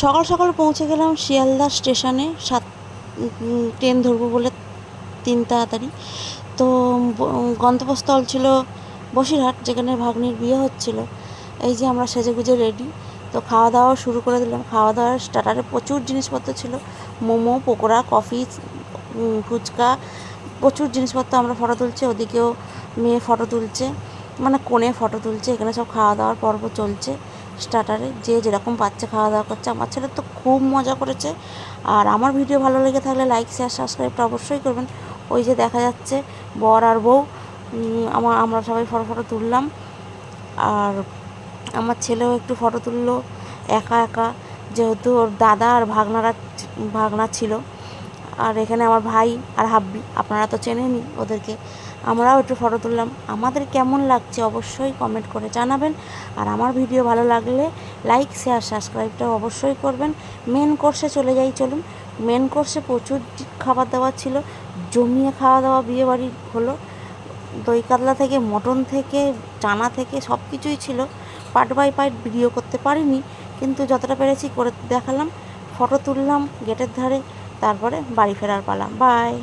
সকাল সকাল পৌঁছে গেলাম শিয়ালদা স্টেশনে। ট্রেন ধরবো বলে 3 তাড়াতাড়ি। তো গন্তব্যস্থল ছিল বসিরহাট, যেখানে ভাগ্নির বিয়ে হচ্ছিল। এই যে আমরা সেজেগুজে রেডি, তো খাওয়া দাওয়া শুরু করে দিলাম। খাওয়া দাওয়ার স্টার্টারে প্রচুর জিনিসপত্র ছিল, মোমো, পকোড়া, কফি, ফুচকা, প্রচুর জিনিসপত্র। আমরা ফটো তুলছি, ওদিকেও মেয়ে ফটো তুলছে, মানে কোণে ফটো তুলছে। এখানে সব খাওয়া দাওয়ার পর্ব চলছে। স্টার্টারে যে যেরকম পাচ্ছে খাওয়া দাওয়া করছে। আমার ছেলে তো খুব মজা করেছে। আর আমার ভিডিও ভালো লেগে থাকলে লাইক, শেয়ার, সাবস্ক্রাইবটা অবশ্যই করবেন। ওই যে দেখা যাচ্ছে বর আর বউ, আমরা সবাই ফটো তুললাম। আর আমার ছেলেও একটু ফটো তুললো একা একা, যেহেতু ওর দাদা আর ভাগনা ছিল। আর এখানে আমার ভাই আর হাব্বি, আপনারা তো চেনেনই ওদেরকে। আমরাও একটু ফটো তুললাম। আমাদের কেমন লাগছে অবশ্যই কমেন্ট করে জানাবেন। আর আমার ভিডিও ভালো লাগলে লাইক, শেয়ার, সাবস্ক্রাইবটা অবশ্যই করবেন। মেন কোর্সে চলে যাই, চলুন। মেন কোর্সে প্রচুর খাবার দাবার ছিল, জমিয়ে খাওয়া দাওয়া বিয়ে বাড়ি হলো। দই কাতলা থেকে, মটন থেকে, চানা থেকে সব কিছুই ছিল। পার্ট বাই পার্ট ভিডিও করতে পারিনি, কিন্তু যতটা পেরেছি করে দেখালাম। ফটো তুললাম গেটের ধারে, তারপরে বাড়ি ফেরার পালা। বাই।